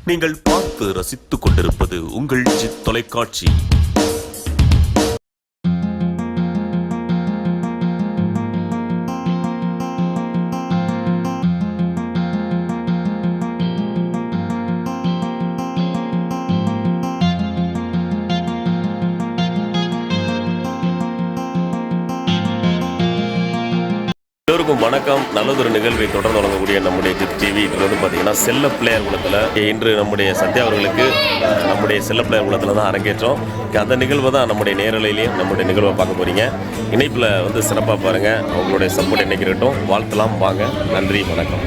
நீங்கள் பார்த்து ரசித்துக் கொண்டிருப்பது உங்கள் ஜித் தொலைக்காட்சி. எல்லோருக்கும் வணக்கம். நல்லதொரு நிகழ்வை தொடர்ந்து வழங்கக்கூடிய நம்முடைய ஜித் டிவி வந்து பார்த்தீங்கன்னா செல்ல பிள்ளையார் குளத்தில் இன்று நம்முடைய சத்யா அவர்களுக்கு நம்முடைய செல்ல பிள்ளையார் குளத்தில் தான் அரங்கேற்றோம். அந்த நிகழ்வை தான் நம்முடைய நேரலையிலேயும் நம்முடைய நிகழ்வை பார்க்க போகிறீங்க. இணைப்பில் வந்து சிறப்பாக பாருங்கள். அவங்களுடைய சப்போர்ட் என்னைக்கு இருக்கட்டும். வாழ்த்தலாம். வாங்க. நன்றி, வணக்கம்.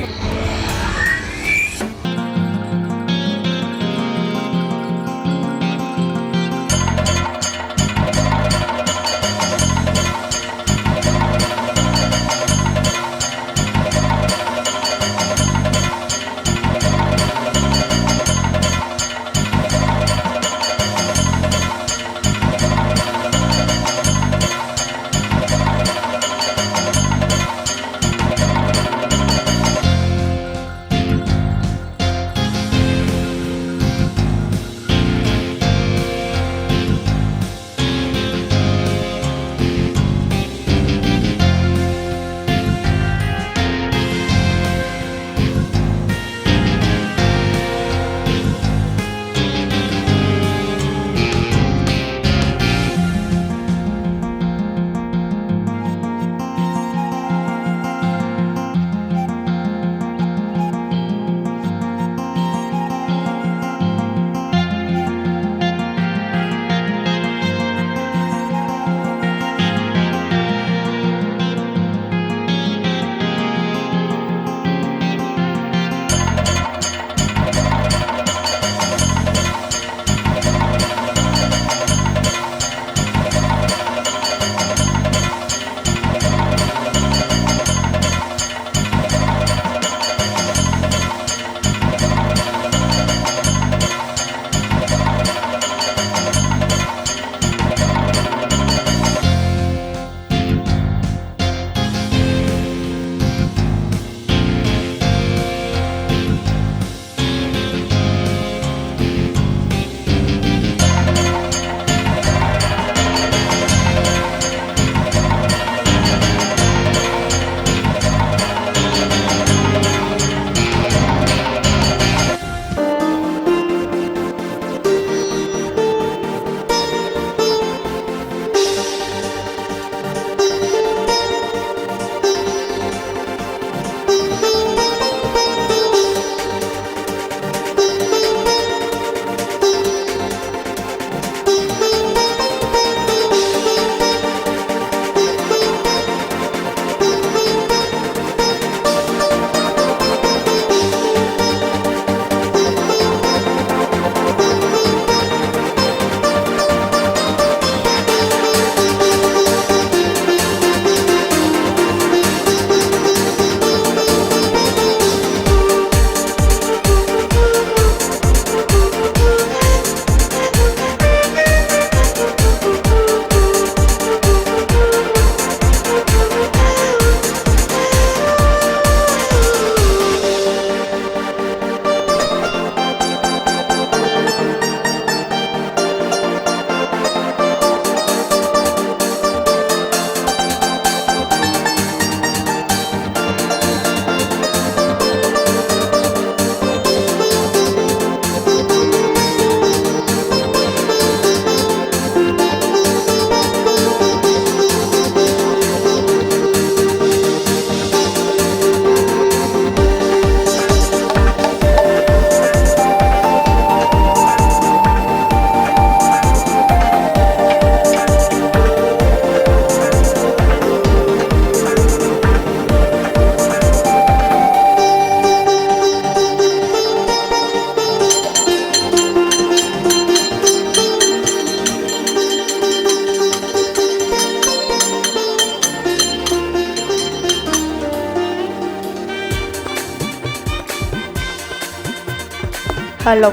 Hello,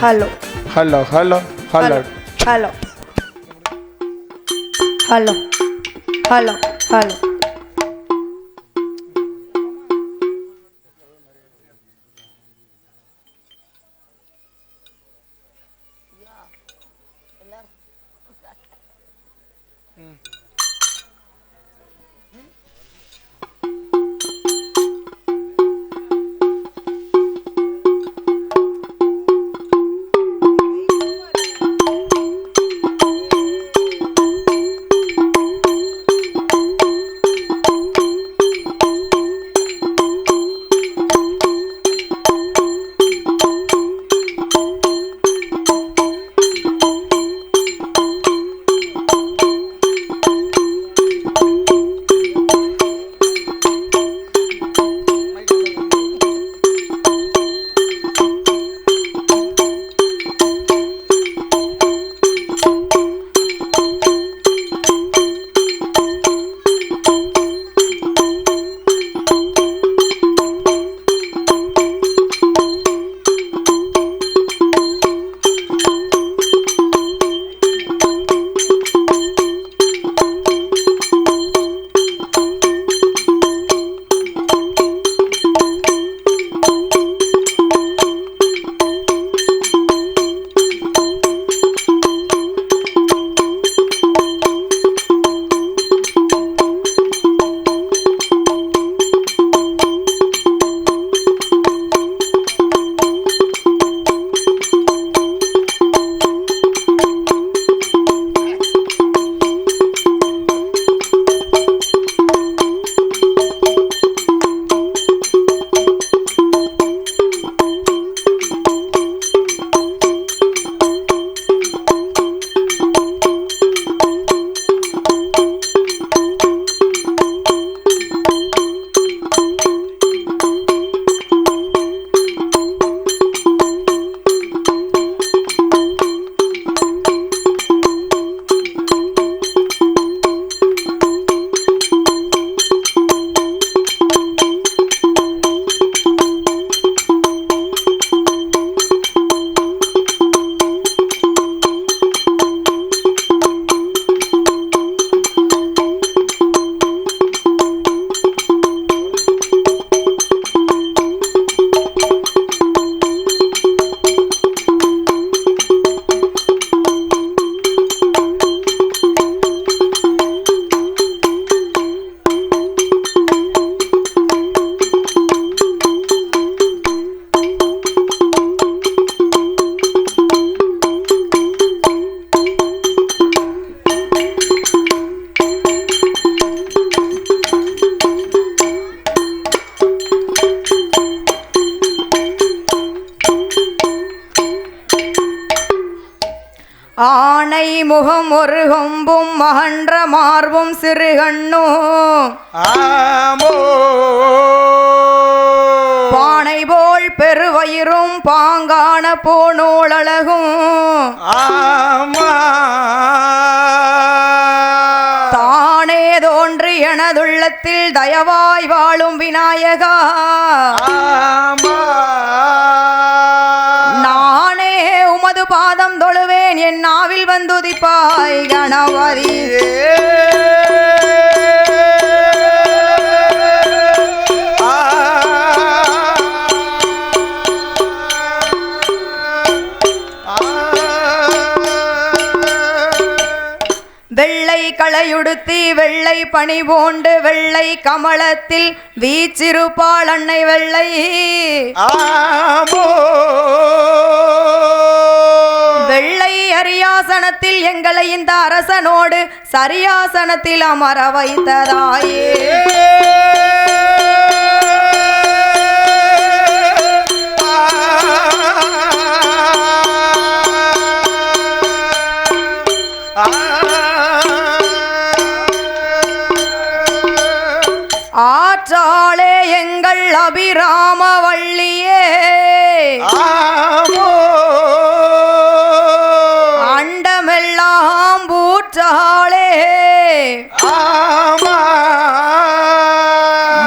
hello, hello, hello, hello, hello, hello, hello, hello. ஆனை முகம் ஒரு கொம்பும் மகன்ற மார்பும் சிறுகண்ணும் ஆமோ பானை போல் பெருவயிரும் பாங்கான போனோளழகும் ஆமா தானே தோன்றி எனதுள்ளத்தில் தயவாய் வாழும் விநாயகா ஆமா நானே உமது பாதம் தொழுவேன் என் நாவில் வந்துதிப்பாய் கணபதி வெள்ளை களையுடுத்தி வெள்ளை பனி போண்டு வெள்ளை கமலத்தில் வீச்சிருப்பாள் அன்னை வெள்ளை ஆமோ வெள்ளை அரியாசனத்தில் எங்களை இந்த அரசனோடு சரியாசனத்தில் அமர வைத்ததாயே ஆற்றாளே எங்கள் அபிராம வள்ளியே ஆமோ அண்டமெல்லாம் பூற்றாளே ஆமா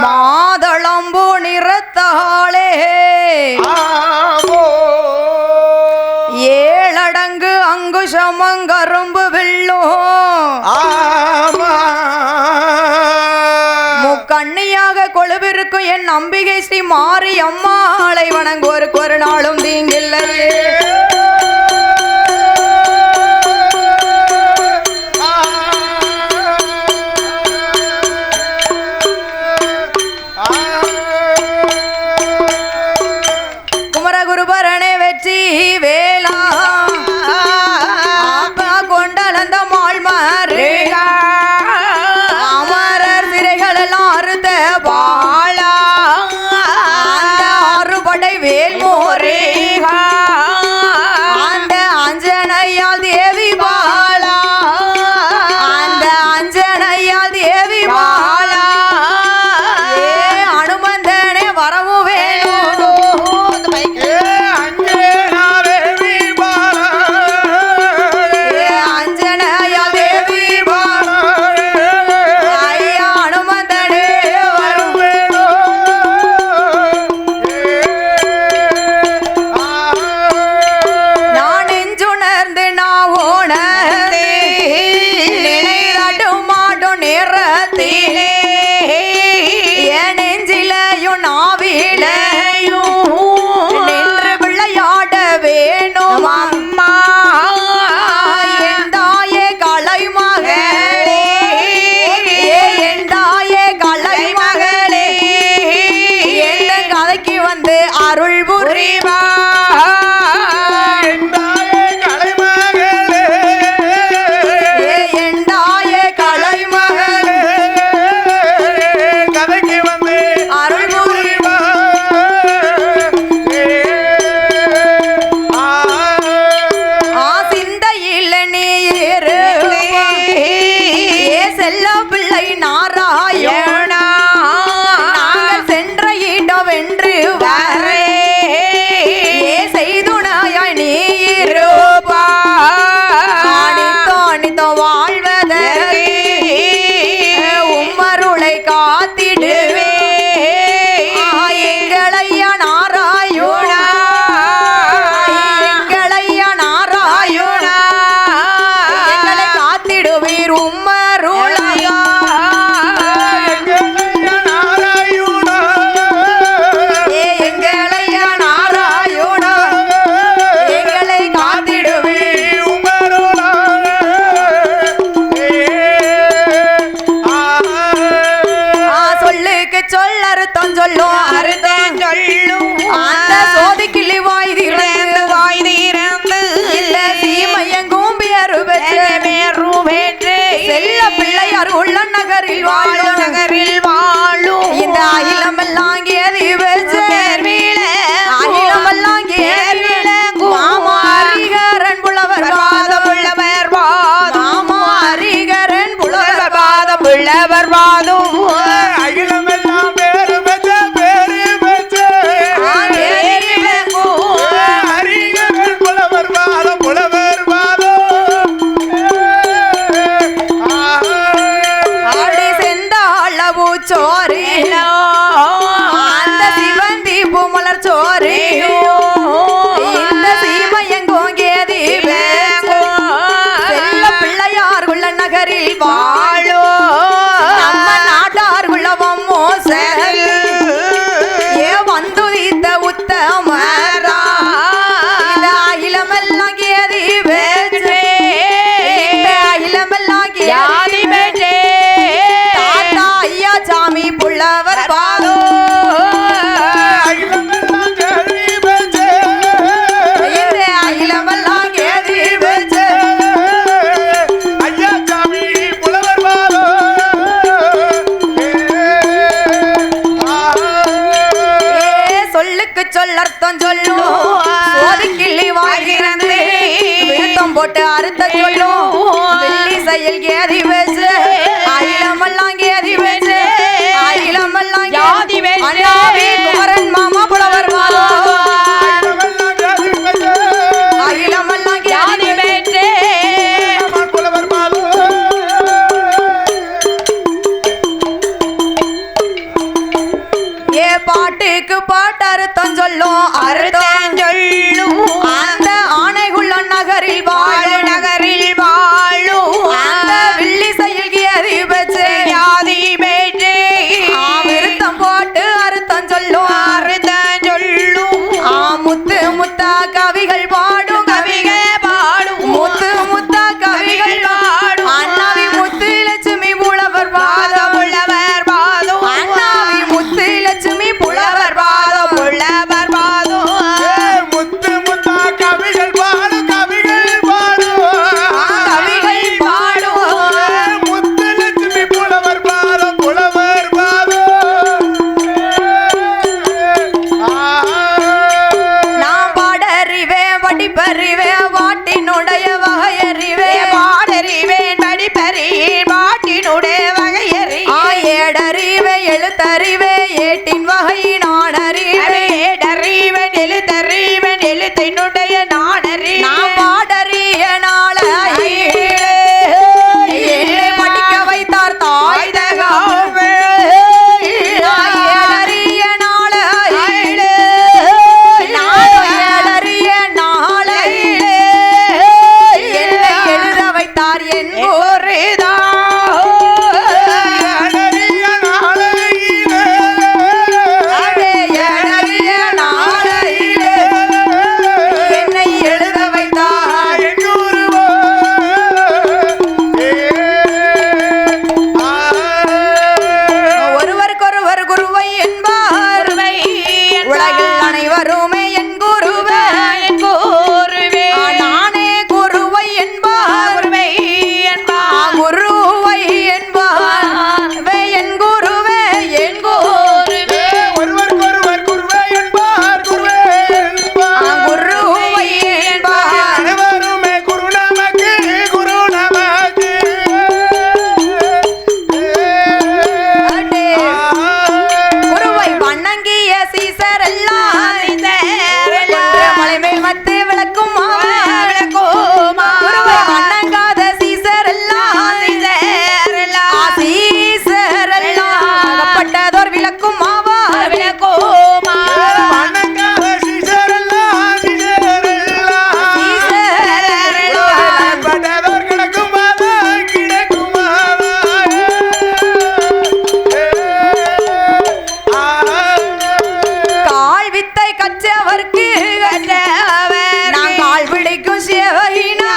மாதளம்பு நிறத்தாளே ஆமோ ஏழடங்கு அங்குஷமங்கரும்பு வில்லும் ஆமா முக்கண்ணியாக கொழுவிருக்கும் என் அம்பிகை ஸ்ரீ மாரி அம்மாளை வணங்குவோருக்கு ஒரு நாளும் தீங்கில்லையே குமரகுருபரணே வெற்றி வேளா கொண்டலந்த மாள்மாறு அமரர் சிறைகள் எல்லாம் அறுத்த பாலா அந்த ஆறுபடை வேல்மோரே அந்த அஞ்சனையால் தேவி பாலா அந்த அஞ்சனையால் தேவி பாலா ஏ அனுமந்தனே வரவும் வேணும் ஏ அஞ்சனையால் தேவி ஐயா அனுமந்தனே வரும் நான் நெஞ்சுணர்ந்து நான் உணர்ந்து நினைதாட்டும் மாட்டும் நேரத்திலே என் நெஞ்சிலையும் நாவிலையும் நின்று விளையாட வேணும் அம்மா என் தாயே கலை மகளே என் தாயே கலை மகளே என்ன கதைக்கு வந்து அருள் புரிவா என் தாயே கலை மகளே அருள் புரிவா சிந்தையில் நீ ஏ செல்ல பிள்ளை நாராயணா நாங்கள் சென்ற இடம் வென்று வரே ஏ செய்துணையாய் நீ இருப்பா அனித்தோ வாழ்வதற்கு உம்மருளை காத்திடுவே எங்களையா நாராயணா எங்களையா நாராயணா எங்களை காத்திடுவீர் உம்மருளையா எங்களையா நாராயணா எங்களை காத்திடுவீர் சொல்லுக்கு சொல் அறுத்தம் சொல்லும் அறுத்தம் சொல்லும் அந்த சோதி கிளி வாய் தீர்ந்து இல்ல சீமையங்கும் பேரு பெற்று செல்ல பிள்ளையார் உள்ள நகரில் வாழும் இந்த அகிலம் எல்லாம் கேதி அகிலம் எல்லாம் கேதி மாமாரிகரன் புலவர் சொல் அர்த்தம் சொல்லும் சோதிக்கிள்ளி வாழ்கிறது விருத்தம் போட்டு அறுத்த சொல்லும் வெள்ளி செயல் கேதி பேசு அகிலமெல்லாம் கேதி பேசு அகிலமெல்லாம் கேதி பேசு அண்ணாவி குமரன் மாமா புலவர் வாதோ அகிலமெல்லாம் கேதி பேசு ஏ பாட்டுக்கு பாட்டு அறுத்தம் சொல்லும் அறுத்தம் சொல்லும் அந்த ஆணைகுள்ள நகரில் வாழும் நகரில் வாழும் அந்த வில்லி செயல் கியாதி பேச்சு கியாதி பேச்சு விருத்தம் போட்டு அறுத்தம் சொல்லும் அறுத்தம் சொல்லும் முத்து முத்தா கவிகள் பாடும் கவிகள் பாடும் முத்து முத்தா கவிகள் பாடும் அண்ணாவி முத்து லட்சுமி புலவர் பாதம் புலவர் பாதம் அண்ணாவி முத்து லட்சுமி புலவர் பாதம் புலவர் பாதம் முத்து முத்தா கவிகள் பாடும் கவிகள் பாடும் கவிகள் பாடும் முத்து லட்சுமி புலவர் பாடும் புலவர் பாடும் நான் பாடறிவேன் படிப்பறிவேன் வாட்டினுடைய வகையறிவே பாடறிவேன் படிப்பறிவேன் வாட்டினுடைய வகையறி ஏடறிவே எழுத்தறிவே ஏட்டின் வகை நான் அறிவேன் ஏடறிவேன் எழுத்தறிவேன் எழுத்தினுடைய நான் அறிவேன் நான் பாடறிய நாள என்னை படிக்க வைத்தார் தாய் தகவே ஏடறிய நாள ஏடறிய நாள என்னை எழுத வைத்தார் என் ஊருதான் என்னை எழுத வைத்தார் ஒருவருக்கொருவர் குருவை என்பார் உலகில் அனைவருமே என் குருவே என் குருவே நானே குருவை என்பார் குருவை என்பார் என் குருவே என் குருவே ஒருவருக்கொருவர் குருவே என்பார் குருவே என்பார் குருவை என்பார் அனைவருமே குரு நமக்கு குரு நமக்கு குருவை வணங்கிய சீசர் எல்லாம் மலைமேல் மத்து விளக்கும் குருவை வணங்காத சீசர் எல்லாம் சீசர் எல்லாம் அகப்பட்டதோர் விளக்கும் மாவா வணங்காத சிஷரெல்லாம் சிஷரெல்லாம் பட்டதோர் கிடக்குமாவா கிடக்குமாவா கால் வித்தை கற்றவர்க்கு நான் கால் பிடிக்கும் சேவகினா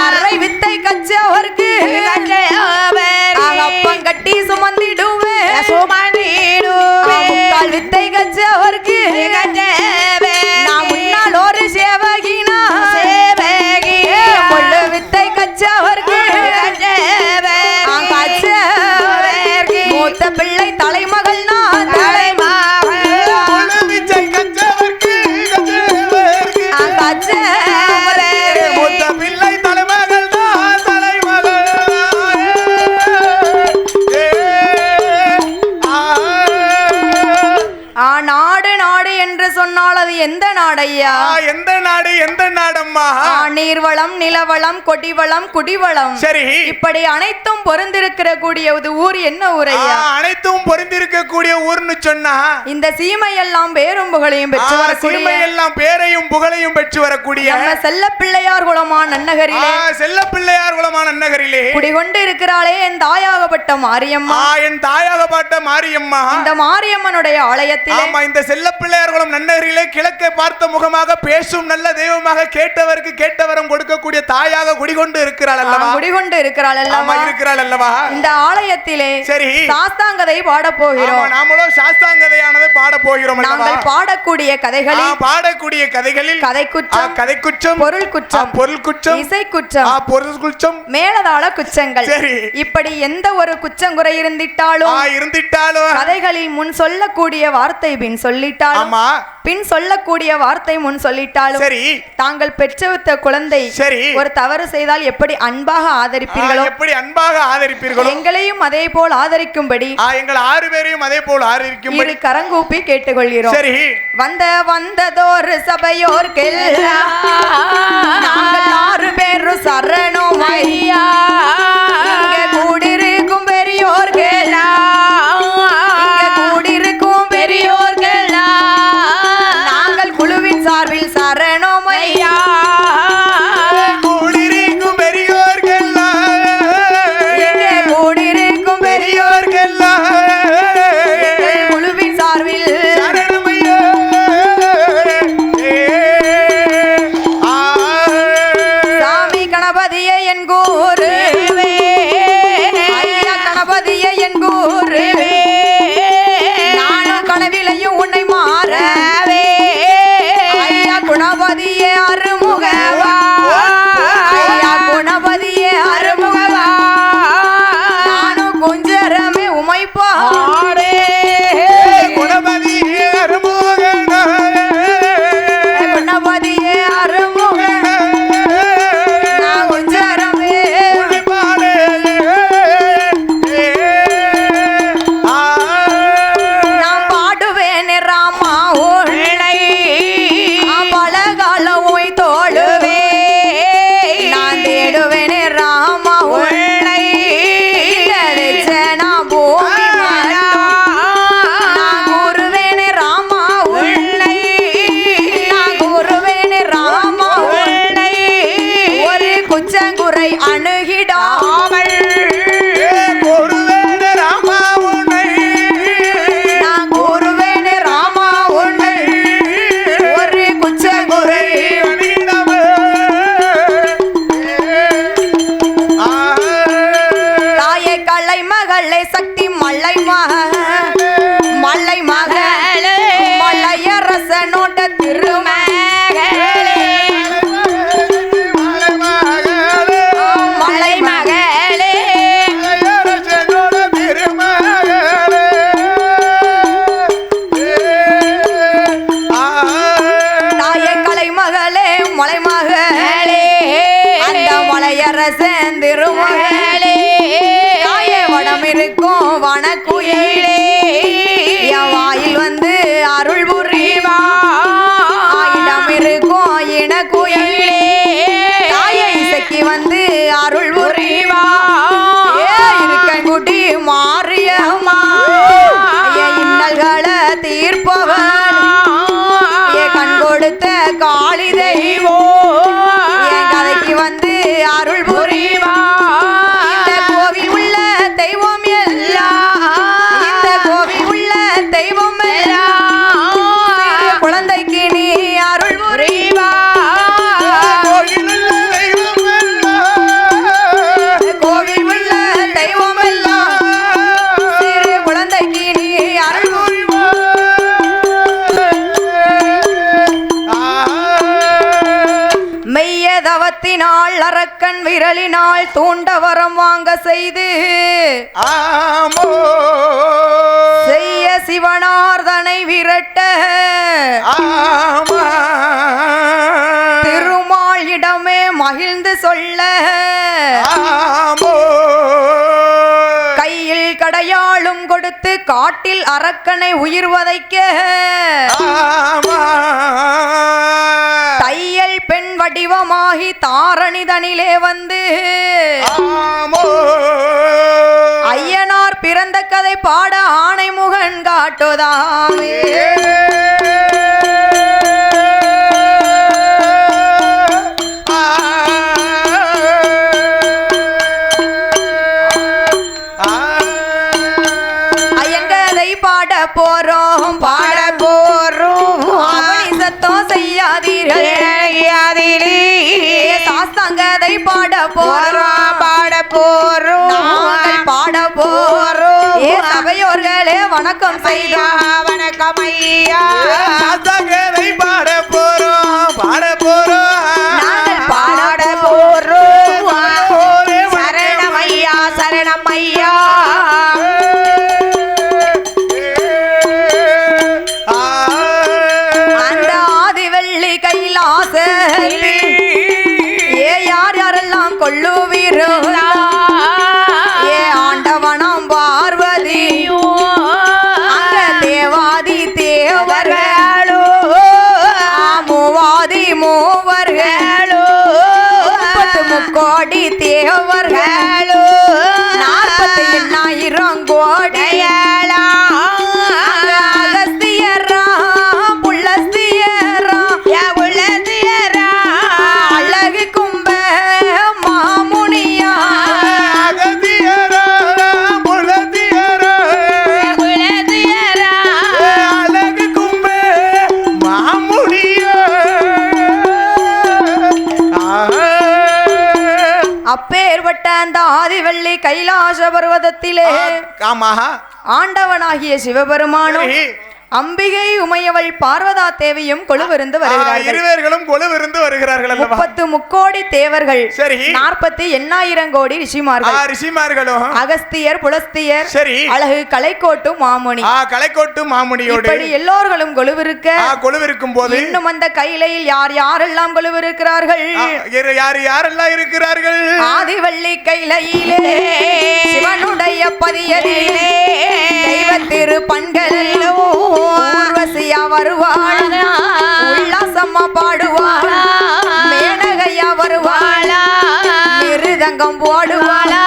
அரை வித்தை கற்றவர்க்கு அப்பம் கட்டி சுமந்திடுவேன் முக்கால் வித்தை கற்றவர்க்கு நான் முன்னால் ஒரு சேவகினா கொள்ளு வித்தை கற்றவர்க்கு நான் கற்றவர்க்கு மூத்த பிள்ளை தலைமகள் நான் தலைமகள் விச்சை கச்சவர்க்கு கச்சவர்க்கு நான் கற்றவர்க்கு மூத்த பிள்ளை தலைமகள் தான் தலைமகள் நாடு நாடு என்று சொன்னால் அது எந்த நாடையா எந்த நாடு எந்த நாடம்மா நீர்வளம் நிலவளம் கொடிவளம் குடிவளம் சரி இப்படி அனைத்தும் பொருந்திருக்கிற கூடிய ஊர் என்ன ஊரையா அனைத்தும் பொருந்திருக்கக்கூடிய ஊர்னு சொன்னா இந்த சீமையெல்லாம் பேரும் புகழையும் பெற்று வரக்கூடிய எல்லாம் பேரையும் புகழையும் பெற்று வரக்கூடிய நம்ம செல்ல பிள்ளையார் குலமான நன்னகரிலே செல்ல பிள்ளையார் குலமான நன்னகரிலே குடிகொண்டு இருக்கிறாளே என் தாயாகப்பட்ட மாரியம்மா என் தாயாகப்பட்ட மாரியம்மா இந்த மாரியம்மனுடைய ஆலயத்திலே இந்த செல்ல பிள்ளையார் பிள்ளையார்குளம் நன்னகரிலே கிழக்கே பார்த்த முகமாக பேசும் நல்ல தெய்வமாக கேட்டவருக்கு கேட்டவரம் கொடுக்கக்கூடிய தாயாக குடிகொண்டு இருக்கிறாள் அல்லவா? குடிகொண்டு இருக்கிறாள் அல்லவா? இருக்கிறாள் அல்லவா? இந்த ஆலயத்திலே சரி சாஸ்தாங்கதை பாட போகிறோம். நாமளும் சாஸ்தாங்கதையானதை பாட போகிறோம். நாங்கள் பாடக்கூடிய கதைகளில் கதை குற்றம், பொருள் குற்றம், இசை குற்றம், மேலதாள குற்றங்கள், இப்படி எந்த ஒரு குற்றங்குறை இருந்திட்டாலும் கதைகளில் முன் சொல்லக்கூடிய வார்த்தை பின் சொல்லிட்டாலும் பின் சொல்லக்கூடிய வார்த்தை முன் சொல்லிட்டாலும் தாங்கள் பெற்றெடுத்த குழந்தை ஒரு தவறு செய்தால் எப்படி அன்பாக ஆதரிப்பீர்களோ எங்களையும் அதே போல் ஆதரிக்கும்படி எங்கள் 6 பேரையும் அதே போல் ஆதரிக்கும்படி கரங்கூப்பி கேட்டுக்கொள்கிறோம். வந்ததோர் சபையோர்க்கெல்லாம் நாங்கள் 6 பேரும் சரணம் ஐயா. இங்கே கூடியிருக்கும் பெரியோர்க்கெல்லாம் நாங்கள் குழுவின் சார்பில் சரணம் ஐயா. விரலினால் தூண்ட வரம் வாங்க செய்து செய்ய சிவனார்தனை விரட்ட திருமால் இடமே மகிழ்ந்து சொல்ல கையில் கடையாளும் கொடுத்து காட்டில் அரக்கனை உயிர் வதைக்க தையல் பெண் வடிவமாகி தாரணிதனிலே வந்து ஐயனார் பிறந்த கதை பாட ஆணை முகன் காட்டுதாமே. ஐயங்கதை பாட போறோம் அதிலே சாஸ்தாங்கதை பாட போறோம் பாட போறோம் சபையோர்களே வணக்கம் செய்தோம் வணக்கம் ஐயா சாஸ்தாங்கதை பாட போறோம் நாங்கள் பாட போறோம் சரணம் ஐயா சரணம் ஐயா அந்த ஆதிவெள்ளி கைலாச யார் யாரெல்லாம் கொள்ளுவீரோ ஏ ஆண்டவனம் பார்வதியோ அங்க தேவாதி தேவர்களோ மூவாதி மூவர்களோ 30 கோடி தேவர்களோ 48,000 கோடிகளா அகஸ்தியரா புல்லஸ்தியரா உள்ளதியரா அழகு கும்ப மாமுனியா அகதியரா புலதியரா உள்ளதியரா அழகு கும்பே மாமுனியா அப்பேற்பட்ட அந்த ஆதிவள்ளி கைலாச பர்வதத்திலே ஆமா ஆண்டவனாகிய சிவபெருமானும் சரி. அம்பிகை உமையவள் பார்வதா தேவியும் கொலுவிருந்து வருகிறார்கள் இருவேர்களும் கொலுவிருந்து வருகிறார்கள் அல்லவா 30 முக்கோடி தேவர்கள் சரி. 48,000 கோடி ரிஷிமார்கள் ரிஷிமார்களும் அகஸ்தியர் புலஸ்தியர் சரி. அழகு கலைக்கோட்டு மாமுனி கலைக்கோட்டு மாமுனியோடு இப்படி எல்லோர்களும் கொலுவிருக்க கொலுவிருக்கும் போது இன்னும் அந்த கைலையில் யார் யாரெல்லாம் கொலுவிருக்கிறார்கள் யாரெல்லாம் இருக்கிறார்கள் ஆதிவள்ளி கைலையிலே சிவனுடைய பதியலிலே தெய்வ திரு பண்களோ ஊர்வசியா வருவாள் உல்லாசம்மா பாடுவாள் மேனகையா வருவாள் மிருதங்கம் போடுவாளா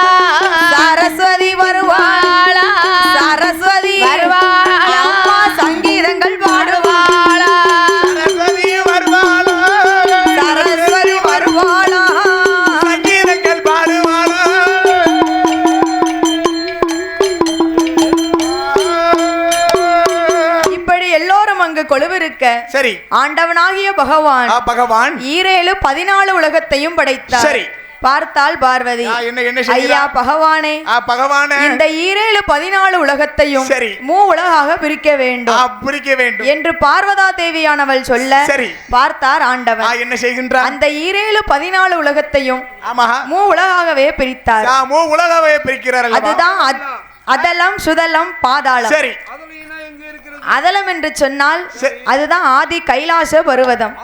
சரஸ்வதி வருவாள் சரஸ்வதி அம்மா சங்கீதங்கள் பாடுவாளா சரஸ்வதி வருவாளா சங்கீதங்கள் பாடுவாளா இப்படி எல்லோரும் அங்கு கொலுவிருக்க சரி ஆண்டவனாகிய பகவான் பகவான் 14 உலகத்தையும் படைத்தார் சரி. பார்த்தால் பார்வதி என்ன ஐயா பகவானே பகவானே இந்த 14 உலகத்தையும் சரி. உலகாக பிரிக்க வேண்டும் பிரிக்க வேண்டும் என்று பார்வதா தேவியானவள் சொல்ல சரி. பார்த்தார் ஆண்டவன் என்ன செய்கின்றார் அந்த 14 உலகத்தையும் ஆமா உலகாகவே பிரித்தார் உலகவே பிரிக்கிறார்கள் அதுதான் அதலம் சுதலம் பாதாளம் சரி அதலம் என்று சொன்னால் அதுதான் ஆதி கைலாச பருவதம்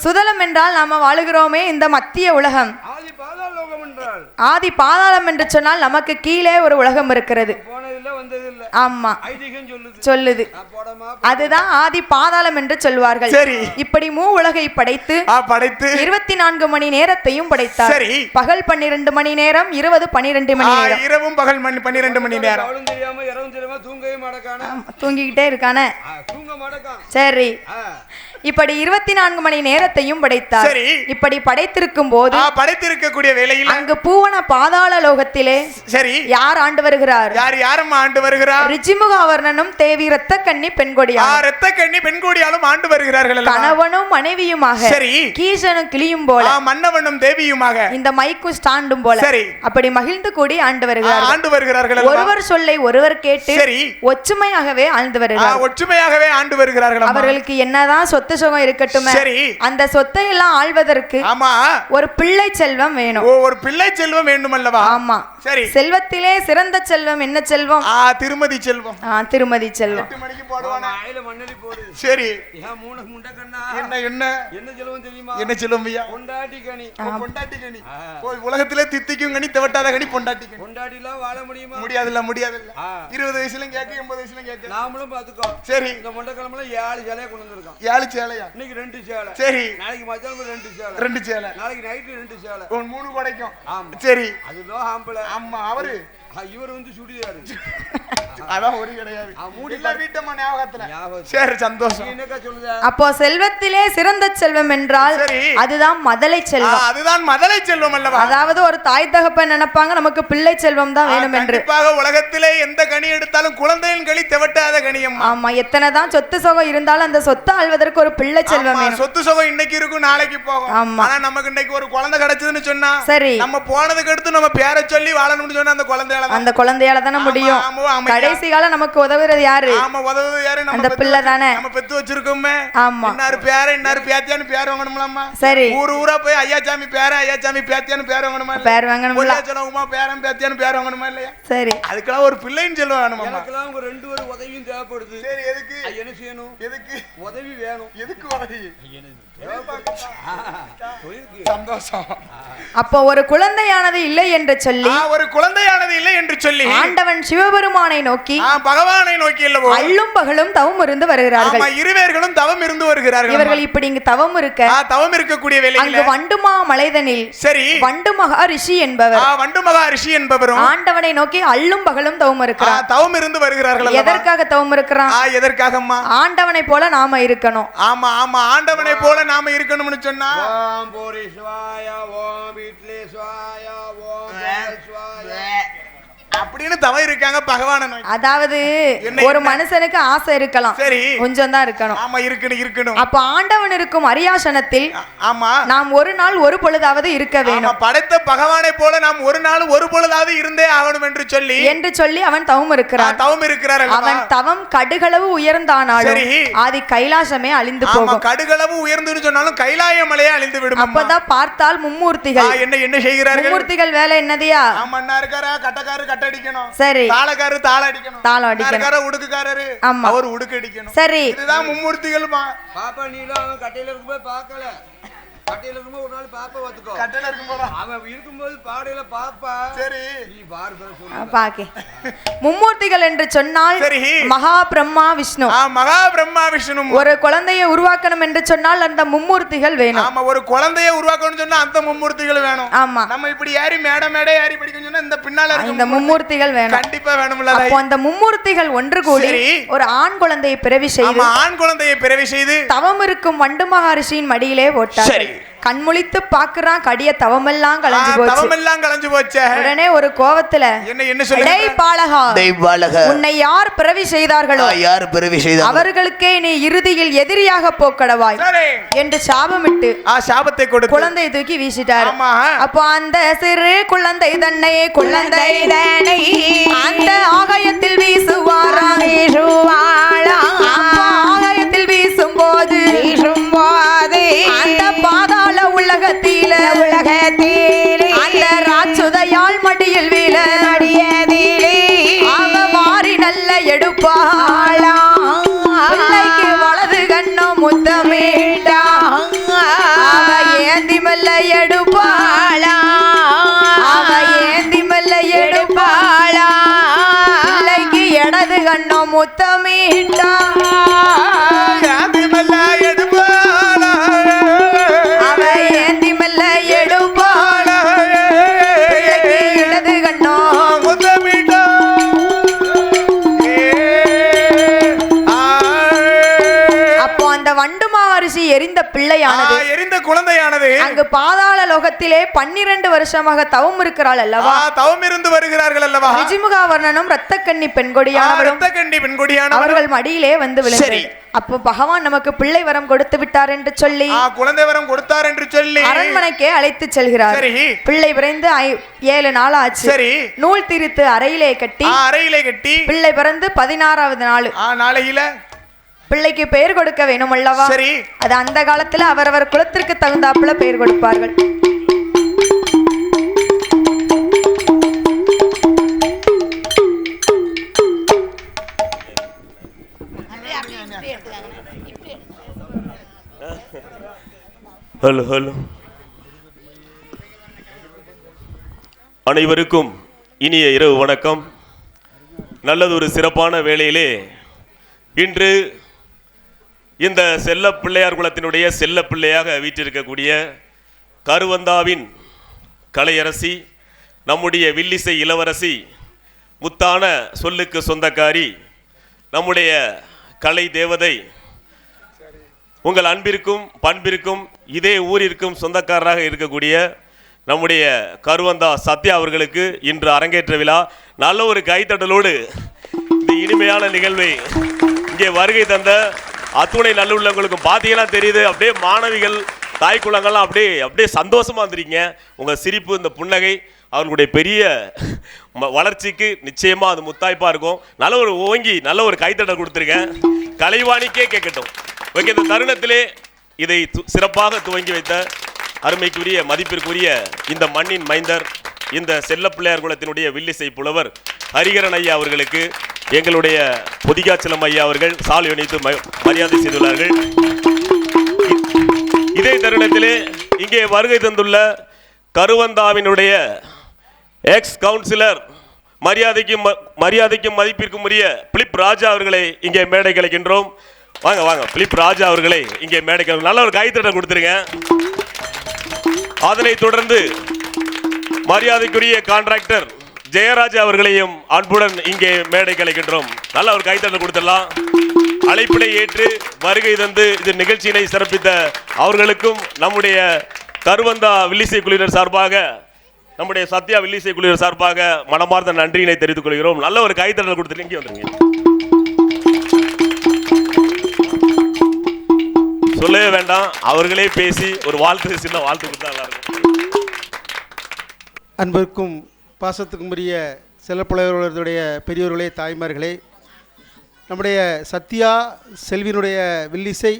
சுதலம் என்றால் நாம வாழுகிறோமே இந்த மத்திய உலகம் ஆதி பாதாளம் என்று சொன்னால் நமக்கு கீழே ஒரு உலகம் இருக்கிறது ஆமா சொல்லுது அதுதான் ஆதி பாதாளம் என்று சொல்வார்கள் சரி. இப்படி உலகை படைத்து 24 மணி நேரத்தையும் படைத்தார் சரி. பகல் 12 மணி நேரம் 12 மணி நேரம் இரவும் பகல் 12 மணி நேரம் தூங்கிக்கிட்டே இருக்கானே சரி இப்படி 24 மணி நேரத்தையும் படைத்தார் சரி. இப்படி படைத்திருக்கும் போது படைத்திருக்கக்கூடிய வேளையில் அங்கு பூவன பாதாள லோகத்திலே சரி யார் ஆண்டு வருகிறார் யாரும் ஆண்டு வருகிறார் ரிஜிமுகாவர்ணனும் தேவி இரத்த கண்ணி பெண்கொடியா இரத்த கண்ணி பெண்கொடியாலும் ஆண்டு வருகிறார்கள் கணவனும் மனைவியுமாக சரி கீசனும் கிளியும் போல மன்னவனும் தேவியுமாக இந்த மைக்கும் ஸ்டாண்டும் போல சரி அப்படி மகிழ்ந்து கூடி ஆண்டு வருகிறார்கள் ஒருவர் சொல்லை ஒருவர் கேட்டு சரி ஒற்றுமையாகவே ஆழ்ந்து வருகிறார் ஒற்றுமையாகவே ஆண்டு வருகிறார்கள் அவர்களுக்கு என்னதான் சொத்து சுகம் இருக்கட்டும் சரி அந்த சொத்தை எல்லாம் ஆள்வதற்கு ஆமா ஒரு பிள்ளை செல்வம் வேணும் ஒரு பிள்ளை செல்வம் வேண்டும் அல்லவா ஆமா சரி செல்வத்திலே சிறந்த செல்வம் என்ன செல்வம் திருமதி செல்வம் திருமதி செல்வம் சரி என்ன என்ன என்ன செல்வம் தெரியுமா என்ன செல்வம் ஐயா பொண்டாட்டி கனி பொண்டாட்டி கனி உலகத்திலே தித்திக்கும் கனி தவட்டாத கனி பொண்டாட்டி கனி பொண்டாட்டிலாம் வாழ முடியுமா முடியாதுல்ல 20 வயசுல கேட்க 80 வயசுல கேட்க நாமளும் பாத்துக்கோ சரி இந்த மொண்டைக்கிழமை 7 சேலையை கொண்டு வந்திருக்கோம் 7 சேலையா இன்னைக்கு 2 சேலை சரி நாளைக்கு மத்தியானம் 2 சேலை 2 சேலை நாளைக்கு நைட்டு 2 சேலை 3 கொடைக்கும் ஆமா சரி அதுதான் ஆம்பளை ஆமா அவரு இவர் வந்து சுடிதாரு அதான் ஒரு கிடையாது. மூடி எல்லா வீட்டம்மா ஞாபகத்துல. ஞாபகம். சரி, சந்தோஷம். நீ என்னக்கா சொல்லுத? அப்போ செல்வத்திலே சிறந்த செல்வம் என்றால் சரி. அதுதான் மதலை செல்வம். அதுதான் மதலை செல்வம் அல்லவா? அதாவது ஒரு தாய் தகப்பன் நினைப்பாங்க நமக்கு பிள்ளை செல்வம் தான் வேணும் என்று. கண்டிப்பாக உலகத்திலே எந்த கனி எடுத்தாலும் குழந்தையின் களி தெவட்டாத கனியம். ஆமா, எத்தனைதான் சொத்து சுகம் இருந்தாலும் அந்த சொத்தை ஆள்வதற்கு ஒரு பிள்ளை செல்வம் வேணும். சொத்து சுகம் இன்னைக்கு இருக்கும், நாளைக்கு போகும். ஆமா. ஆனா நமக்கு இன்னைக்கு ஒரு குழந்தை கிடைச்சதுன்னு சொன்னா சரி, நம்ம போனதுக்கு அடுத்து நம்ம பேரை சொல்லி வாழணும்னு சொன்னா அந்த குழந்தையால அந்த குழந்தையால தானே முடியும். கடைசி காலம் நமக்கு உதவுறது யாரு? ஆமா, உதவுறது யாரு? அந்த பிள்ளை தானே. நம்ம பெத்து வச்சிருக்கோமே. ஆமா. இன்னாரு பேரை இன்னாரு பேத்தியான்னு பேர் வாங்கணும்லாமா? சரி. ஊரா போய் ஐயாச்சாமி பேரை ஐயாச்சாமி பேத்தியான்னு பேர் வாங்கணுமா? பேர் வாங்கணும்ல. சொல்லுமா பேரன் பேத்தியான்னு பேர் வாங்கணுமா இல்லையா? சரி. அதுக்கெல்லாம் ஒரு பிள்ளைன்னு சொல்ல வேணுமா? எனக்கெல்லாம் ஒரு 2 உதவியும் தேவைப்படுது. சரி, எதுக்கு என்ன செய்யணும்? எதுக்கு உதவி வேணும். எதுக்கு உதவி? சந்தோஷம். அப்போ ஒரு குழந்தையானது இல்லை என்று சொல்லி ஒரு குழந்தையானது இல்லை என்று சொல்லி ஆண்டவன் சிவபெருமானை நோக்கி பகவானை நோக்கி அல்லவோ அள்ளும் பகலும் தவம் இருந்து வருகிறார்கள். இருவேர்களும் தவம் இருந்து வருகிறார்கள். இவர்கள் இப்படி இங்கு தவம் இருக்க தவம் இருக்கக்கூடிய வேளையில் அங்கு வண்டுமா மலைதனில் சரி வண்டு மகா ரிஷி என்பவர் வண்டு மகா ரிஷி என்பவரும் ஆண்டவனை நோக்கி அள்ளும் பகலும் தவம் இருக்கிறார். தவம் இருந்து வருகிறார்கள். எதற்காக தவம் இருக்கிறான்? எதற்காகம்மா? ஆண்டவனை போல நாம இருக்கணும். ஆமா ஆமா, ஆண்டவனை போல நாம இருக்கணும்னு சொன்னா ஓம் போரீஸ்வாய ஓம் விட்லேஸ்வாய ஓம் தேவஸ்வாய அப்படின்னு தவம் இருக்காங்க பகவானை நோக்கி. அதாவது ஒரு மனுஷனுக்கு ஆசை இருக்கலாம், சரி, கொஞ்சம் தான் இருக்கணும். ஆமா, இருக்கணும். அப்ப ஆண்டவன் இருக்கும் அரியாசனத்தில் ஆமா நாம் ஒரு நாள் ஒரு பொழுதாவது இருக்க வேணும். படைத்த பகவானை போல நாம் ஒரு நாள் ஒரு பொழுதாவது இருந்தே ஆகணும் என்று சொல்லி அவன் தவம் இருக்கிறான். தவம் இருக்கிறார். அவன் தவம் கடுகளவு உயர்ந்தானாலும் ஆதி கைலாசமே அழிந்து போகும். கடுகளவு உயர்ந்துன்னு சொன்னாலும் கைலாய மலையே அழிந்து விடும். அப்பதான் பார்த்தால் மும்மூர்த்திகள் என்ன செய்கிறார்கள்? மும்மூர்த்திகள் வேலை என்னதியா? மண்ணா இருக்காரா, கட்டக்காரு கட்ட அடிக்கணும், சரி, தாளக்காரு தாள அடிக்கணும், தாளம் அடிக்கணும், உடுக்குக்காரரு அவர் உடுக்கு அடிக்கணும். சரி, இதுதான் மும்மூர்த்திகள். பாப்பா நீலாம் கட்டையில இருக்கும்போது பார்க்கல. கட்டையில இருக்கும்போது ஒரு நாள் பாப்பா வந்துக்கோ. கட்டையில இருக்கும்போது அவன் இருக்கும்போது பாடையில பாப்பா. சரி, நீ பார்பர சொல்லு பாக்கே. மும்மூர்த்திகள் என்று சொன்னால் மகா பிரம்மா விஷ்ணு. மகா பிரம்மா விஷ்ணு. ஒரு குழந்தையை உருவாக்கணும் என்று சொன்னால் அந்த மும்மூர்த்திகள் வேணும். ஆமா, ஒரு குழந்தையை உருவாக்கணும்னு சொன்னா அந்த மும்மூர்த்திகள் வேணும். ஆமா, நம்ம இப்படி ஏறி மேடை ஏறி படிக்கணும் சொன்னா இந்த பின்னால இருக்க இந்த மும்மூர்த்திகள் வேணும். கண்டிப்பா வேணும்ல. அப்போ அந்த மும்மூர்த்திகள் ஒன்று கூடி ஒரு ஆண் குழந்தையை பிறவி செய்து ஆண் குழந்தையை பிறவி செய்து தவம் இருக்கும் வண்டு மகரிஷியின் மடியிலே போட்டார். கண்முழித்து பாக்குறான், கடிய தவமெல்லாம் கலஞ்சு போச்சு. உடனே ஒரு கோவத்துல என்ன சொல்லுங்க? உன்னை யார் பிறவி செய்தார்களோ அவர்களுக்கே நீ இறுதியில் எதிரியாக போக்கடவாய் என்று சாபமிட்டு சாபத்தை கொடுத்து குழந்தையை தூக்கி வீசிட்டாரு. அப்போ அந்த சிறு குழந்தை தன்னை அந்த ஆகாயத்தில் வீசுவாரா, ஆகாயத்தில் வீசும் போது அந்த பாதாள உலகத்திலே அந்த ராட்சுதையால் மடியில் வீழ அவ வாரி நல்ல எடுப்பாளா, பிள்ளைக்கு வலது கண்ணோ முத்தமேட்டா, அவ ஏந்தி மெல்ல எடுப்பாளா, அவ ஏந்தி மெல்ல எடுப்பாளா, பிள்ளைக்கு இடது கண்ணோ முத்தமேட்டா, எரிந்த பிள்ளையானது எரிந்த குழந்தையானது அங்கு பாதாள லோகத்திலே 12 வருஷமாக தவம் இருக்கிறாள் அல்லவா, தவம் இருந்து வருகிறார்கள் அல்லவா. ரிஜிமுகாவர்ணனும் இரத்தக்கண்ணி பெண்கொடியானவரும் அவர்கள் மடியிலே வந்து விழுந்தது. அப்போ பகவான் நமக்கு பிள்ளை வரம் கொடுத்து விட்டார் என்று சொல்லி குழந்தை வரம் கொடுத்தார் என்று சொல்லி அரண்மனைக்கே அழைத்து செல்கிறார். பிள்ளை பிறந்து 7 நாள் ஆச்சு. நூல் திரித்து அறையிலே கட்டி பிள்ளை பிறந்து 16வது நாளையில பிள்ளைக்கு பெயர் கொடுக்க வேணும் அல்லவா. சரி, அது அந்த காலத்துல அவரவர் குலத்திற்கு தகுந்தாப்புல பெயர் கொடுப்பார்கள். ஹலோ ஹலோ, அனைவருக்கும் இனிய இரவு வணக்கம். நல்லதொரு சிறப்பான வேளையிலே இன்று இந்த செல்ல பிள்ளையார் குலத்தினுடைய செல்ல பிள்ளையாக வீற்றிருக்கக்கூடிய கருவந்தாவின் கலையரசி நம்முடைய வில்லிசை இளவரசி முத்தான சொல்லுக்கு சொந்தக்காரி, நம்முடைய கலை தேவதை, உங்கள் அன்பிற்கும் பண்பிற்கும் இதே ஊரிற்கும் சொந்தக்காரராக இருக்கக்கூடிய நம்முடைய கருவந்தா சத்யா அவர்களுக்கு இன்று அரங்கேற்ற விழா. நல்ல ஒரு கைத்தட்டலோடு இந்த இனிமையான நிகழ்வை இங்கே வருகை தந்த அத்துணை நல்லுள்ளவங்களுக்கும் பார்த்தீங்கன்னா தெரியுது, அப்படியே மாணவிகள் தாய் குலங்கள்லாம் அப்படியே சந்தோஷமா வந்துருக்கீங்க. உங்கள் சிரிப்பு, இந்த புன்னகை அவர்களுடைய பெரிய வளர்ச்சிக்கு நிச்சயமா அது முத்தாய்ப்பா இருக்கும். நல்ல ஒரு ஓங்கி நல்ல ஒரு கைத்தட்டல் கொடுத்துருக்கேன். கலைவாணிக்கே கேட்கட்டும். ஓகே, இந்த தருணத்திலே இதை சிறப்பாக துவங்கி வைத்த அருமைக்குரிய மதிப்பிற்குரிய இந்த மண்ணின் மைந்தர், இந்த செல்ல பிள்ளையார் குலத்தினுடைய வில்லிசை புலவர் ஹரிகரன் ஐயா அவர்களுக்கு எங்களுடைய பொதிகாச்சலம் ஐயா அவர்கள் சால் இணைத்து மரியாதை செய்துள்ளார்கள். இதே தருணத்திலே இங்கே வருகை தந்துள்ள கருவந்தாவினுடைய எக்ஸ் கவுன்சிலர் மரியாதைக்கும் மதிப்பிற்கும் உரிய பிலிப் ராஜா அவர்களை இங்கே மேடை கலைக்கின்றோம். வாங்க வாங்க, பிலிப் ராஜா அவர்களை இங்கே மேடை நல்ல ஒரு கைத்தட்டல் கொடுத்துருங்க. அதனைத் தொடர்ந்து மரியாதைக்குரிய கான்ட்ராக்டர் ஜெயராஜா அவர்களையும் அன்புடன் இங்கே மேடை கலைக்கின்றோம். நல்ல ஒரு கைத்தட்டல் கொடுத்துடலாம். அழைப்பினை ஏற்று வருகை தந்து இந்த நிகழ்ச்சியினை சிறப்பித்த அவர்களுக்கும் நம்முடைய கருவந்தா வில்லிசை குழுவினர் சார்பாக, நம்முடைய சத்யா வில்லிசை குழுவினர் சார்பாக மனமார்ந்த நன்றியினை தெரிவித்துக் கொள்கிறோம். நல்ல ஒரு கைத்தட்டல் கொடுத்துட்டு இங்கே வந்துருங்க. சொல்லவே வேண்டாம், அவர்களே பேசி ஒரு வாழ்த்து, சின்ன வாழ்த்து கொடுத்தா நல்லா இருக்கும். அன்பிற்கும் பாசத்துக்கும் உரிய செல்லப்பிள்ளைகளுடைய பெரியோர்களே, தாய்மார்களே, நம்முடைய சத்யா செல்வியினுடைய வில்லிசை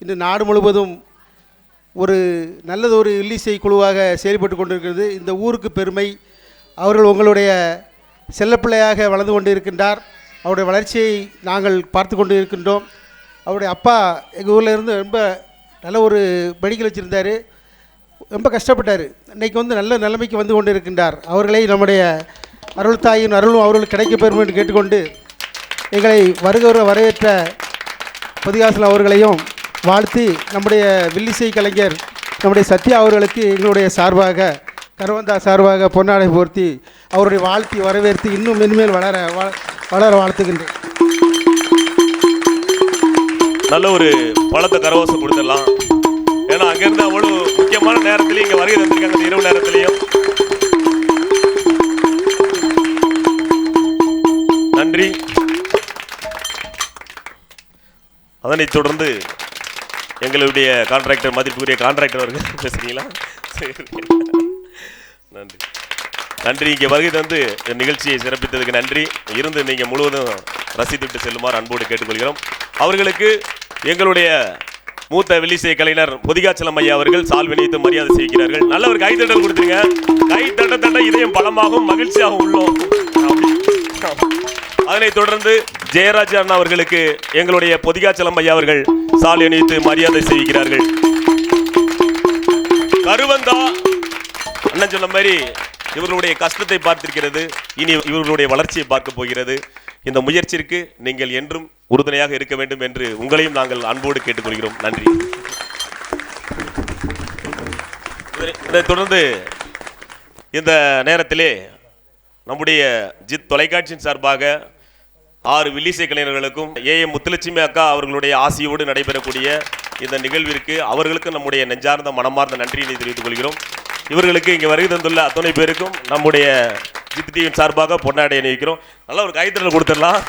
இன்று நாடு முழுவதும் ஒரு நல்லதொரு வில்லிசை குழுவாக செயல்பட்டு கொண்டிருக்கிறது. இந்த ஊருக்கு பெருமை. அவர்கள் உங்களுடைய செல்லப்பிள்ளையாக வளர்ந்து கொண்டு இருக்கின்றார். அவருடைய வளர்ச்சியை நாங்கள் பார்த்து கொண்டு இருக்கின்றோம். அவருடைய அப்பா எங்கள் ஊரில் இருந்து ரொம்ப நல்ல ஒரு மெடிக்கல் வச்சுருந்தார். ரொம்ப கஷ்டப்பட்டார். இன்றைக்கி நல்ல நிலைமைக்கு வந்து கொண்டு இருக்கின்றார். அவர்களை நம்முடைய அருள் தாயின் அருளும் அவர்களுக்கு கிடைக்க பெறும் என்று கேட்டுக்கொண்டு எங்களை வரவேற்ற பொதிகாசலம் அவர்களையும் வாழ்த்தி, நம்முடைய வில்லிசை கலைஞர் நம்முடைய சத்யா அவர்களுக்கு எங்களுடைய சார்பாக, கருவந்தா சார்பாக பொன்னாடை போர்த்தி அவருடைய வாழ்த்தி வரவேற்று இன்னும் மென்மேல் வளர வாழ்த்துகின்றேன். நல்ல ஒரு பழத்தை கரவாசம் கொடுத்துடலாம். ஏன்னா அங்கிருந்து அவ்வளவு முக்கியமான நேரத்திலையும் இங்கே வருகை தந்திருக்காங்க. இரவு நேரத்திலையும் நன்றி. அதனைத் தொடர்ந்து எங்களுடைய கான்ட்ராக்டர், மதிப்புக்குரிய கான்ட்ராக்டர் அவர்கள் பேசுறீங்களா? நன்றி நன்றி. இங்கே வருகை தந்து நிகழ்ச்சியை சிறப்பித்ததுக்கு நன்றி. இருந்து நீங்கள் முழுவதும் ரசித்துவிட்டு செல்லுமாறு அன்போடு கேட்டுக்கொள்கிறோம். அவர்களுக்கு எங்களுடைய மூத்த வில்லிசை கலைஞர் பொதிகாச்சலம் ஐயா அவர்கள் சால் வினைத்து மரியாதை செய்கிறார்கள். நல்ல ஒரு கைத்தட்டல் கொடுத்துருங்க. கைத்தட்ட இதயம் பலமாகவும் மகிழ்ச்சியாகவும் உள்ளோம். அதனைத் தொடர்ந்து ஜெயராஜா அண்ணா அவர்களுக்கு எங்களுடைய பொதிகாச்சலம் ஐயா அவர்கள் சால் இணைத்து மரியாதை செய்கிறார்கள். கருவந்தா அண்ணன் சொன்ன மாதிரி இவர்களுடைய கஷ்டத்தை பார்த்திருக்கிறது, இனி இவர்களுடைய வளர்ச்சியை பார்க்க போகிறது. இந்த முயற்சிக்கு நீங்கள் என்றும் உறுதுணையாக இருக்க வேண்டும் என்று உங்களையும் நாங்கள் அன்போடு கேட்டுக்கொள்கிறோம். நன்றி. இதைத் தொடர்ந்து இந்த நேரத்திலே நம்முடைய ஜித் தொலைக்காட்சியின் சார்பாக 6 வில்லிசை கலைஞர்களுக்கும் AM முத்துலட்சுமி அக்கா அவர்களுடைய ஆசியோடு நடைபெறக்கூடிய இந்த நிகழ்விற்கு அவர்களுக்கு நம்முடைய நெஞ்சார்ந்த மனமார்ந்த நன்றியினை தெரிவித்துக் கொள்கிறோம். இவர்களுக்கு இங்கே வருகை தந்துள்ள அத்தனை பேருக்கும் நம்முடைய ஜித் டிவியின் சார்பாக பொன்னாடை அணிவிக்கிறோம். நல்ல ஒரு கைத்தட்டல் கொடுத்துடலாம்.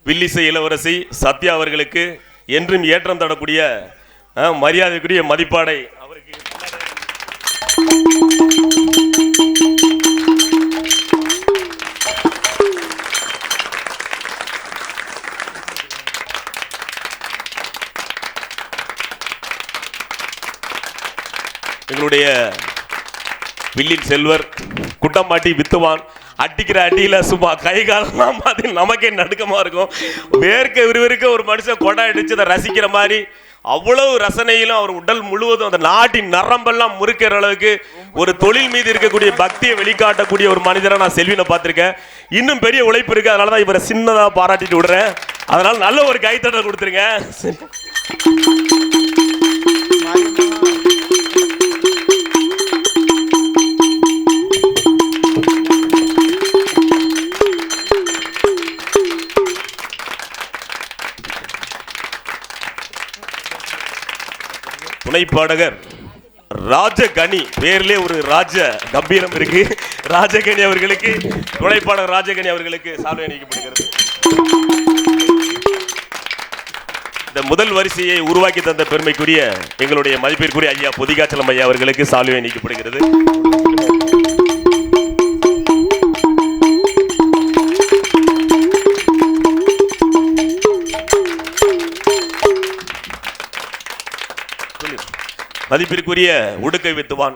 வில்லிசை இளவரசி சத்யா அவர்களுக்கு என்றும் ஏற்றம் தரக்கூடிய மரியாதைக்குரிய மதிப்பாடை அவருக்கு எங்களுடைய வில்லின் செல்வர் குட்டம்பாட்டி வித்துவான் அடிக்கிற அடியில சும்மா கை காலெல்லாம் பார்த்து நமக்கே நடுக்கமா இருக்கும். வேர்க்க விறுவிறுக்க ஒரு மனுஷன் கொடை அடிச்சு அதை ரசிக்கிற மாதிரி அவ்வளவு ரசனையிலும் அவர் உடல் முழுவதும் அந்த நாட்டின் நரம்பெல்லாம் முறுக்கிற அளவுக்கு ஒரு தொழில் மீது இருக்கக்கூடிய பக்தியை வெளிக்காட்டக்கூடிய ஒரு மனிதரை நான் செல்வினை பார்த்திருக்கேன். இன்னும் பெரிய உழைப்பு இருக்கு, அதனாலதான் இவரை சின்னதா பாராட்டிட்டு விடுறேன். அதனால நல்ல ஒரு கைத்தட்டல் கொடுத்துருங்க. துணை பாடகர் ராஜகனி, பேர்லே ஒரு ராஜ கம்பீரம் இருக்கு. ராஜகனி அவர்களுக்கு, துணை பாடகர் ராஜகனி அவர்களுக்கு சால்வை அணிவிக்கப்படுகிறது. இந்த முதல் வரிசையை உருவாக்கி தந்த பெருமைக்குரிய எங்களுடைய மதிப்பிற்குரிய ஐயா பொதிகாச்சலம் ஐயா அவர்களுக்கு சால்வை அணிவிக்கப்படுகிறது. மதிப்பிற்குரிய உடுக்கை வித்துவான்,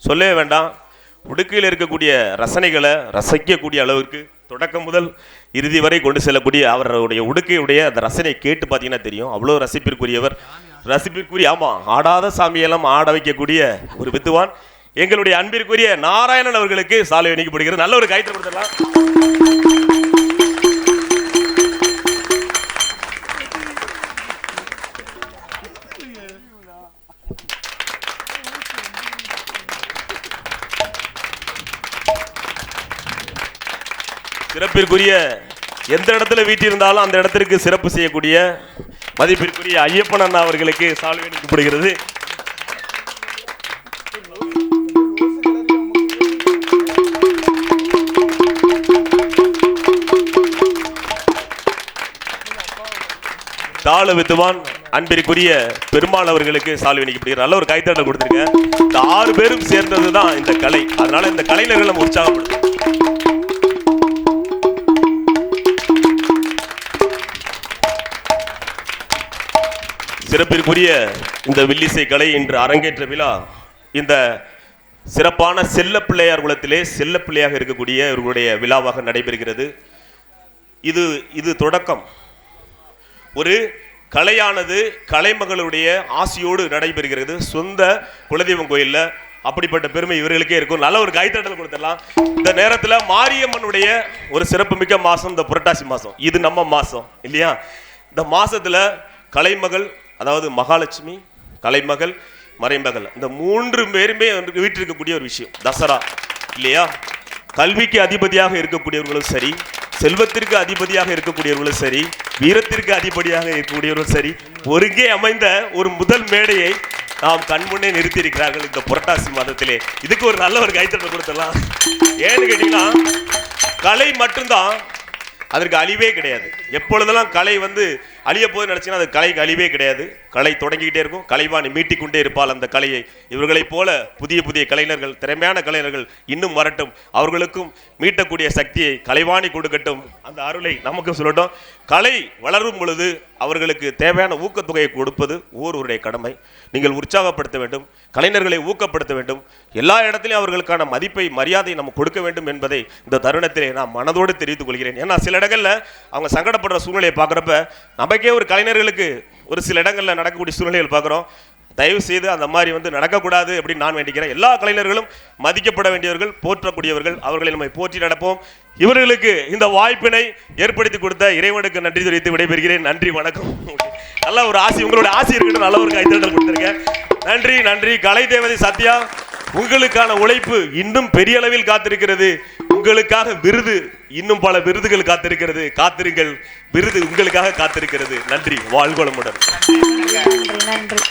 சொல்லவே வேண்டாம். உடுக்கையில் இருக்கக்கூடிய ரசனைகளை ரசிக்கக்கூடிய அளவுக்கு தொடக்கம் முதல் இறுதி வரை கொண்டு செல்லக்கூடிய அவருடைய உடுக்கையுடைய அந்த ரசனை கேட்டு பார்த்தீங்கன்னா தெரியும். அவ்வளோ ரசிப்பிற்குரியவர், ரசிப்பிற்குரிய ஆடாத சாமியெல்லாம் ஆட வைக்கக்கூடிய ஒரு வித்துவான் எங்களுடைய அன்பிற்குரிய நாராயணன் அவர்களுக்கு சாலை அணிக்கப்படுகிறது. நல்ல ஒரு கைத்தட்டல் கொடுத்துடலாம். சிறப்பிற்குரிய எந்த இடத்துல வீட்டிருந்தாலும் அந்த இடத்திற்கு சிறப்பு செய்யக்கூடிய மதிப்பிற்குரிய ஐயப்பன் அண்ணா அவர்களுக்கு சால்வை அணிவிக்கப்படுகிறது. தாள வித்துவான் அன்பிற்குரிய பெருமாள் அவர்களுக்கு சால்வை அணிவிக்கப்படுகிறது. நல்ல ஒரு கைத்தட்டல் கொடுத்துருங்க. இந்த 6 பேரும் சேர்ந்ததுதான் இந்த கலை. அதனால இந்த கலைஞர்கள் நம்ம உற்சாகப்படுத்தும். சிறப்பிற்குரிய இந்த வில்லிசை கலை இன்று அரங்கேற்ற விழா இந்த சிறப்பான செல்ல பிள்ளையார் குலத்திலே செல்ல பிள்ளையாக இருக்கக்கூடிய இவர்களுடைய விழாவாக நடைபெறுகிறது. இது தொடக்கம். ஒரு கலையானது கலைமகளுடைய ஆசியோடு நடைபெறுகிறது சொந்த குலதெய்வம் கோயில்ல. அப்படிப்பட்ட பெருமை இவர்களுக்கே இருக்கும். நல்ல ஒரு கைத்தட்டல் கொடுத்துடலாம். இந்த நேரத்தில் மாரியம்மனுடைய ஒரு சிறப்புமிக்க மாசம் இந்த புரட்டாசி மாசம். இது நம்ம மாசம் இல்லையா? இந்த மாசத்துல கலைமகள், அதாவது மகாலட்சுமி, கலைமகள், மறைமகள், இந்த 3 பேருமே வீட்டில் இருக்கக்கூடிய ஒரு விஷயம் தசரா இல்லையா? கல்விக்கு அதிபதியாக இருக்கக்கூடியவர்களும் சரி, செல்வத்திற்கு அதிபதியாக இருக்கக்கூடியவர்களும் சரி, வீரத்திற்கு அதிபதியாக இருக்கக்கூடியவர்களும் சரி, ஒருங்கே அமைந்த ஒரு முதல் மேடையை நாம் கண்முன்னே நிறுத்தி இருக்கிறார்கள் இந்த புரட்டாசி மாதத்திலே. இதுக்கு ஒரு நல்ல ஒரு கைத்தட்டல் கொடுத்துடலாம். ஏன்னு கேட்டீங்கன்னா, கலை மட்டும்தான், அதற்கு அழிவே கிடையாது. எப்பொழுதெல்லாம் கலை அழிய போது நினைச்சீங்கன்னா அது கலைக்கு அழிவே கிடையாது. கலை தொடங்கிக்கிட்டே இருக்கும். கலைவாணி மீட்டிக்கொண்டே இருப்பால் அந்த கலையை. இவர்களைப் போல புதிய புதிய கலைஞர்கள், திறமையான கலைஞர்கள் இன்னும் வரட்டும். அவர்களுக்கும் மீட்டக்கூடிய சக்தியை கலைவாணி கொடுக்கட்டும். அந்த அருளை நமக்கு சொல்லட்டும். கலை வளரும் பொழுது அவர்களுக்கு தேவையான ஊக்கத்தொகையை கொடுப்பது ஒவ்வொருவருடைய கடமை. நீங்கள் உற்சாகப்படுத்த வேண்டும், கலைஞர்களை ஊக்கப்படுத்த வேண்டும். எல்லா இடத்திலையும் அவர்களுக்கான மதிப்பை, மரியாதை நம்ம கொடுக்க வேண்டும் என்பதை இந்த தருணத்திலே நான் மனதோடு தெரிவித்துக் கொள்கிறேன். ஏன்னா சில இடங்கள்ல அவங்க சங்கடப்படுற சூழ்நிலையை பார்க்குறப்ப நமக்கே ஒரு கலைஞர்களுக்கு ஒரு சில இடங்களில் நடக்கக்கூடிய சூழ்நிலைகள் பார்க்குறோம். தயவு செய்து அந்த மாதிரி நடக்கக்கூடாது அப்படின்னு நான் வேண்டிக்கிறேன். எல்லா கலைஞர்களும் மதிக்கப்பட வேண்டியவர்கள், போற்றக்கூடியவர்கள். அவர்களை நம்ம போற்றி நடப்போம். இவர்களுக்கு இந்த வாய்ப்பினை ஏற்படுத்தி கொடுத்த இறைவனுக்கு நன்றி தெரிவித்து விடைபெறுகிறேன். நன்றி, வணக்கம். நல்ல ஒரு ஆசி, உங்களுடைய ஆசி இருக்கட்டும். நல்ல ஒரு கைத்தட்டல் கொடுத்துருக்கேன். நன்றி, நன்றி. கலை தேவதை சத்யா, உங்களுக்கான உழைப்பு இன்னும் பெரிய அளவில் காத்திருக்கிறது. உங்களுக்காக விருது, இன்னும் பல விருதுகள் காத்திருக்கிறது. காத்திருங்கள், விருது உங்களுக்காக காத்திருக்கிறது. நன்றி, வாழ்வளமுடன். நன்றி, நன்றி.